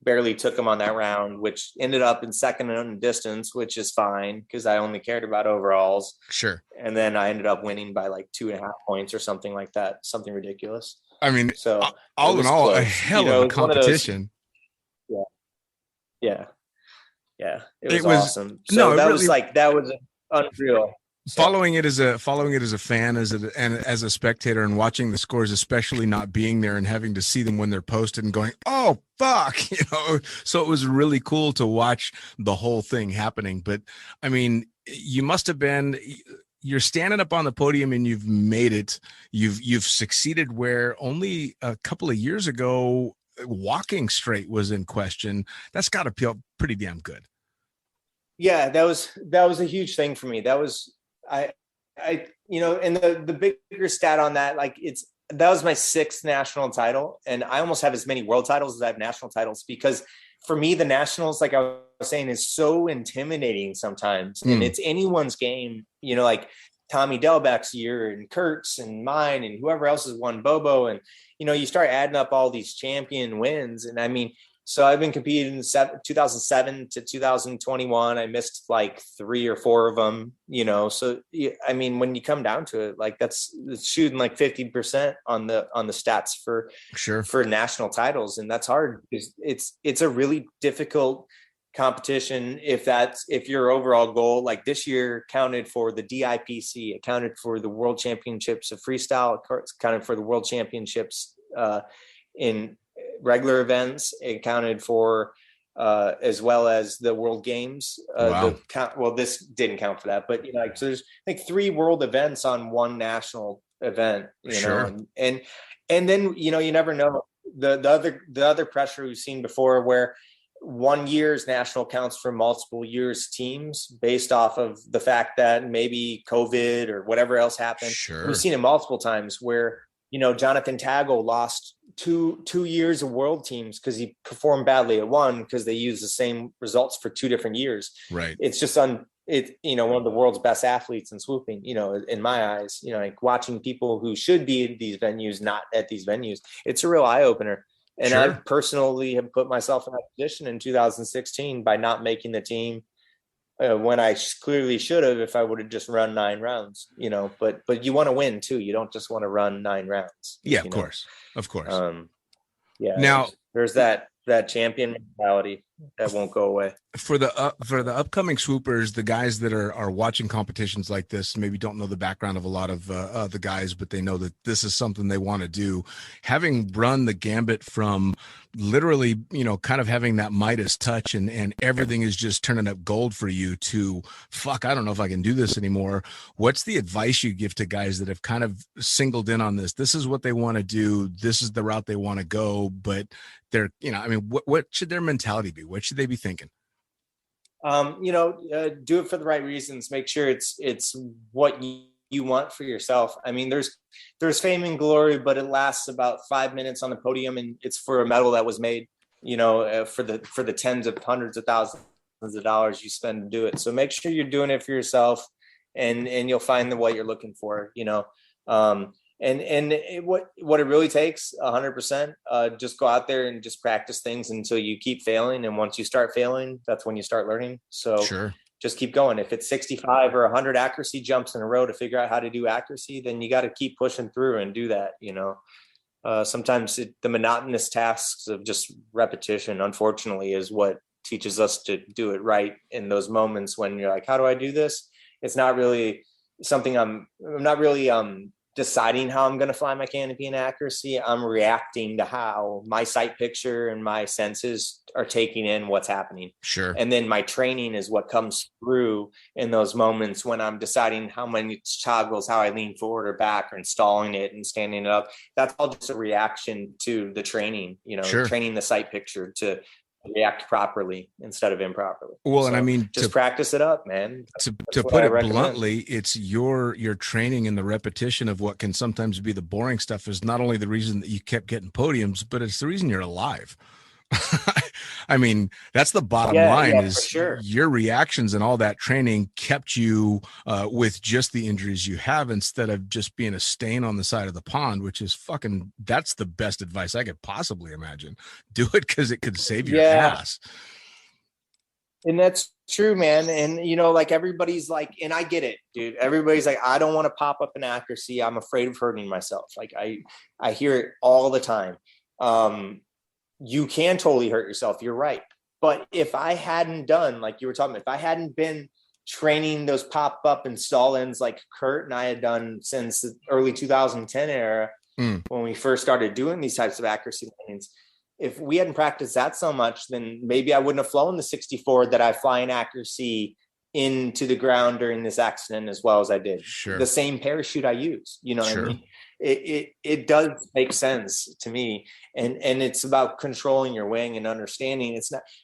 barely took him on that round, which ended up in second in distance, which is fine because I only cared about overalls. Sure. And then I ended up winning by like 2.5 points or something like that. Something ridiculous. I mean, So all it in was all, a close. hell You know, of a it was one of those- competition. yeah. It It was was awesome. no, So it really that was unreal. following it as a fan, as a spectator, and watching the scores, especially not being there and having to see them when they're posted and going, oh fuck, so it was really cool to watch the whole thing happening. But I mean, you must have been, you're standing up on the podium and you've made it, you've succeeded where only a couple of years ago walking straight was in question. That's got to feel pretty damn good. Yeah, that was a huge thing for me. That was I and the bigger stat on that, like that was my 6th national title, and I almost have as many world titles as I have national titles, because for me the nationals, like I was saying, is so intimidating sometimes, and it's anyone's game. Like Tommy Delbeck's year and Kurt's and mine and whoever else has won, Bobo, and you start adding up all these champion wins, and I mean. So I've been competing in 2007 to 2021. I missed like 3 or 4 of them, So I mean, when you come down to it, like it's shooting like 50% on the stats for national titles, and that's hard because it's a really difficult competition. If your overall goal, like this year, counted for the DIPC, it counted for the World Championships of freestyle, it counted for the World Championships in regular events, it counted for as well as the World Games. Wow. This didn't count for that, but so there's like 3 world events on one national event. And then you never know the other pressure we've seen before, where 1 year's national counts for multiple years teams based off of the fact that maybe COVID or whatever else happened. Sure. We've seen it multiple times where Jonathan Tagle lost two years of world teams because he performed badly at one, because they used the same results for 2 different years. Right. It's just one of the world's best athletes in swooping, in my eyes, like watching people who should be in these venues, not at these venues. It's a real eye opener. And Sure. I personally have put myself in that position in 2016 by not making the team when I clearly should have, if I would have just run 9 rounds, but you want to win too. You don't just want to run 9 rounds. Yeah, of course. Yeah. Now there's that champion mentality that won't go away. For the upcoming swoopers, the guys that are watching competitions like this, maybe don't know the background of a lot of the guys, but they know that this is something they want to do. Having run the gambit from literally, kind of having that Midas touch and everything is just turning up gold for you, to fuck, I don't know if I can do this anymore. What's the advice you give to guys that have kind of singled in on this? This is what they want to do. This is the route they want to go, but they're, what should their mentality be? What should they be thinking? Do it for the right reasons. Make sure it's what you want for yourself. I mean, there's fame and glory, but it lasts about 5 minutes on the podium, and it's for a medal that was made, for the tens of hundreds of thousands of dollars you spend to do it. So make sure you're doing it for yourself, and you'll find what you're looking for. What it really takes, 100%, just go out there and just practice things until you keep failing. And once you start failing, that's when you start learning. So Sure. Just keep going. If it's 65 or 100 accuracy jumps in a row to figure out how to do accuracy, then you got to keep pushing through and do that. Sometimes the monotonous tasks of just repetition, unfortunately, is what teaches us to do it right in those moments when you're like, how do I do this? It's not really something I'm not really deciding how I'm going to fly my canopy in accuracy. I'm reacting to how my sight picture and my senses are taking in what's happening. Sure. And then my training is what comes through in those moments when I'm deciding how many toggles, how I lean forward or back, or installing it and standing it up. That's all just a reaction to the training, Sure. Training the sight picture to react properly instead of improperly. Well, so and I mean, just practice it up, man. To what put I it recommend. bluntly, it's your training and the repetition of what can sometimes be the boring stuff is not only the reason that you kept getting podiums, but it's the reason you're alive. I mean, that's the bottom line, is sure. Your reactions and all that training kept you with just the injuries you have, instead of just being a stain on the side of the pond, which is that's the best advice I could possibly imagine. Do it because it could save your ass. And that's true, man. And like everybody's like, and I get it, dude. Everybody's like, I don't want to pop up in accuracy. I'm afraid of hurting myself. Like I hear it all the time. You can totally hurt yourself. You're right. But if I hadn't done, like you were talking about, if I hadn't been training those pop up and stall ins like Kurt and I had done since the early 2010 era, when we first started doing these types of accuracy lanes, if we hadn't practiced that so much, then maybe I wouldn't have flown the 64 that I fly in accuracy into the ground during this accident as well as I did. Sure. The same parachute I use, what I mean? It does make sense to me. And it's about controlling your wing and understanding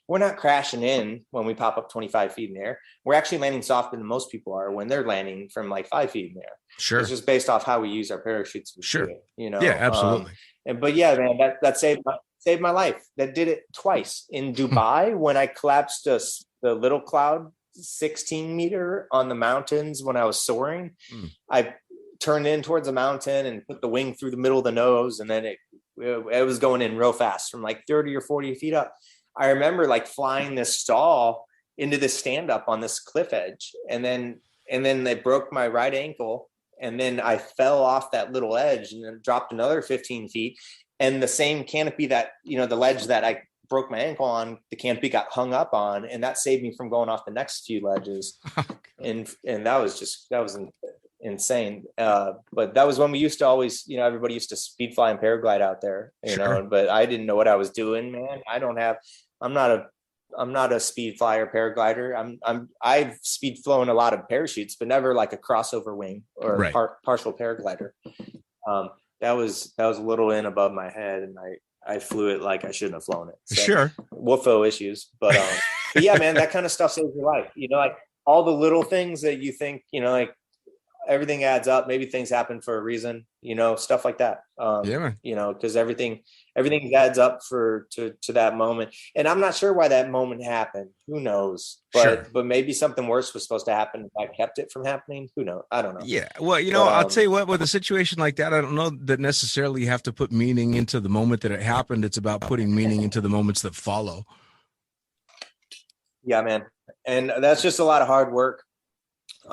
we're not crashing in when we pop up 25 feet in the air. We're actually landing softer than most people are when they're landing from like 5 feet in the air. Sure. It's just based off how we use our parachutes. Sure. Yeah, absolutely. But yeah, man, that saved my life. That did it twice in Dubai when I collapsed the Little Cloud 16 meter on the mountains when I was soaring. I turned in towards a mountain and put the wing through the middle of the nose, and then it was going in real fast from like 30 or 40 feet up. I remember like flying this stall into this stand up on this cliff edge, and then they broke my right ankle, and then I fell off that little edge and then dropped another 15 feet. And the same canopy that, the ledge that I broke my ankle on, the canopy got hung up on, and that saved me from going off the next few ledges. And that was insane. But that was when we used to always, everybody used to speed fly and paraglide out there, but I didn't know what I was doing, man. I'm not a speed flyer paraglider. I've speed flown a lot of parachutes, but never like a crossover wing or partial paraglider. That was a little in above my head, and I flew it like I shouldn't have flown it. So, sure. Woofo issues. But yeah, man, that kind of stuff saves your life. Like all the little things that you think, like everything adds up. Maybe things happen for a reason, stuff like that. Yeah, man. Because everything adds up to that moment. And I'm not sure why that moment happened. Who knows? But maybe something worse was supposed to happen if I kept it from happening. Who knows? I don't know. Yeah. Well, I'll tell you what, with a situation like that, I don't know that necessarily you have to put meaning into the moment that it happened. It's about putting meaning into the moments that follow. Yeah, man. And that's just a lot of hard work.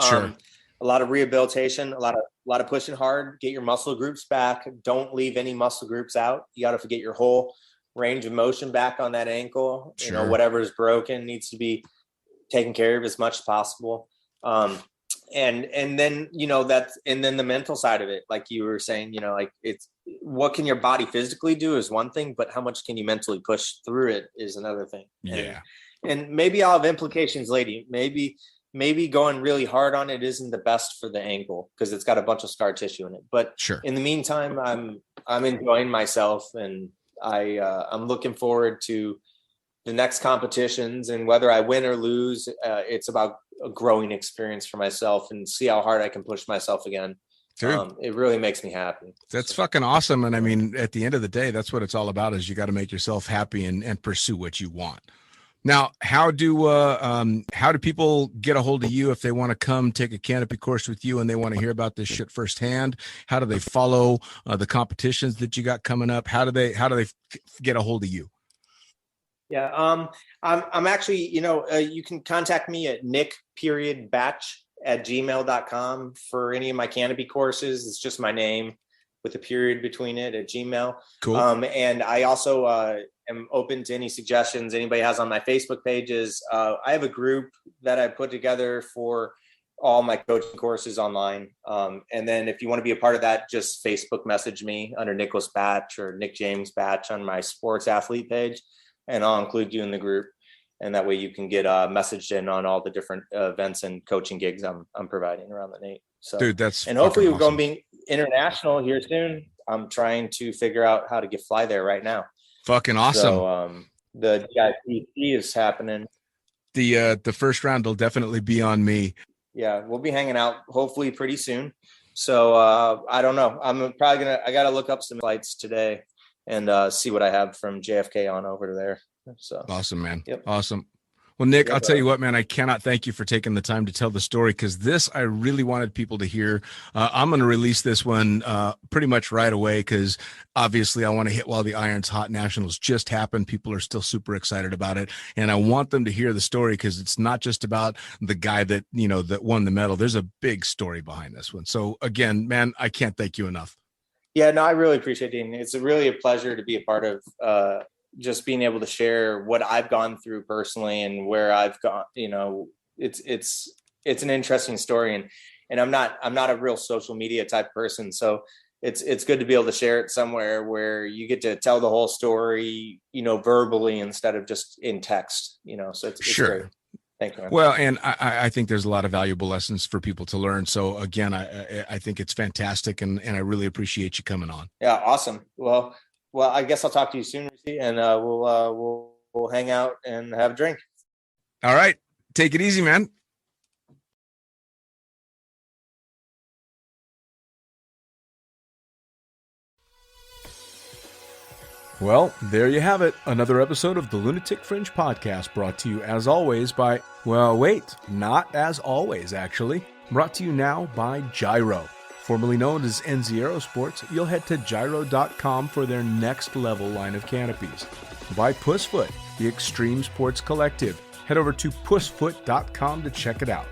Sure. A lot of rehabilitation, a lot of pushing hard, get your muscle groups back. Don't leave any muscle groups out. You got to get your whole range of motion back on that ankle. Sure. Whatever is broken needs to be taken care of as much as possible. And then, and then the mental side of it, like you were saying, like it's what can your body physically do is one thing, but how much can you mentally push through it is another thing. Yeah. And maybe I'll have implications later. Maybe going really hard on it isn't the best for the ankle because it's got a bunch of scar tissue in it. But sure. In the meantime, I'm enjoying myself, and I'm looking forward to the next competitions. And whether I win or lose, it's about a growing experience for myself and see how hard I can push myself again. It really makes me happy. That's fucking awesome. And I mean, at the end of the day, that's what it's all about, is you got to make yourself happy and pursue what you want. Now, how do people get a hold of you if they want to come take a canopy course with you and they want to hear about this shit firsthand? How do they follow the competitions that you got coming up? How do they get a hold of you? Yeah, I'm actually, you can contact me at nick.batch@gmail.com for any of my canopy courses. It's just my name with a period between it at Gmail. Cool. And I also am open to any suggestions anybody has on my Facebook pages. I have a group that I put together for all my coaching courses online. And then if you want to be a part of that, just Facebook message me under Nicholas Batch or Nick James Batch on my sports athlete page, and I'll include you in the group. And that way you can get messaged in on all the different events and coaching gigs I'm providing around the Nate. So, dude, and hopefully we're going to be international here soon. I'm trying to figure out how to fly there right now. Fucking awesome. So the GIPC is happening. The first round will definitely be on me. Yeah, we'll be hanging out hopefully pretty soon. So I don't know. I'm probably I got to look up some flights today and see what I have from JFK on over to there. So awesome, man. Yep. Awesome. Well, Nick, Yeah, I'll tell bro. you what, man, I cannot thank you for taking the time to tell the story, because this I really wanted people to hear. I'm going to release this one pretty much right away, because obviously I want to hit while the iron's hot. Nationals just happened. People are still super excited about it. And I want them to hear the story, because it's not just about the guy that, that won the medal. There's a big story behind this one. So again, man, I can't thank you enough. Yeah, no, I really appreciate it. And it's really a pleasure to be a part of just being able to share what I've gone through personally and where I've gone. It's an interesting story, and I'm not a real social media type person, so it's good to be able to share it somewhere where you get to tell the whole story, verbally instead of just in text. So it's Sure. great. Thank you, man. Well, and I think there's a lot of valuable lessons for people to learn. So again, I think it's fantastic, and I really appreciate you coming on. Yeah, awesome. Well, I guess I'll talk to you soon, Ricky, and we'll hang out and have a drink. All right. Take it easy, man. Well, there you have it. Another episode of the Lunatic Fringe podcast, brought to you as always by, well, wait, not as always, actually. Brought to you now by Gyro. Formerly known as NZ Aerosports, you'll head to gyro.com for their next level line of canopies. By Pussfoot, the Extreme Sports Collective. Head over to pussfoot.com to check it out.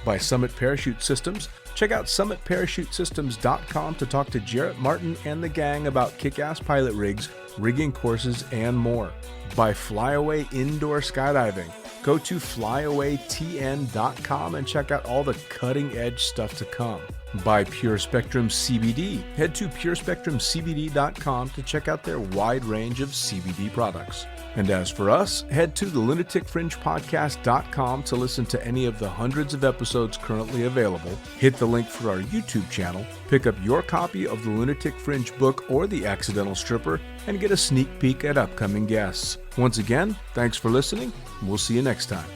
By Summit Parachute Systems, check out summitparachutesystems.com to talk to Jarrett Martin and the gang about kick-ass pilot rigs, rigging courses, and more. By Flyaway Indoor Skydiving, go to flyawaytn.com and check out all the cutting-edge stuff to come. By Pure Spectrum CBD, head to purespectrumcbd.com to check out their wide range of CBD products. And as for us, head to the lunaticfringepodcast.com to listen to any of the hundreds of episodes currently available. Hit the link for our YouTube channel, pick up your copy of the Lunatic Fringe book or The Accidental Stripper, and get a sneak peek at upcoming guests. Once again, thanks for listening. We'll see you next time.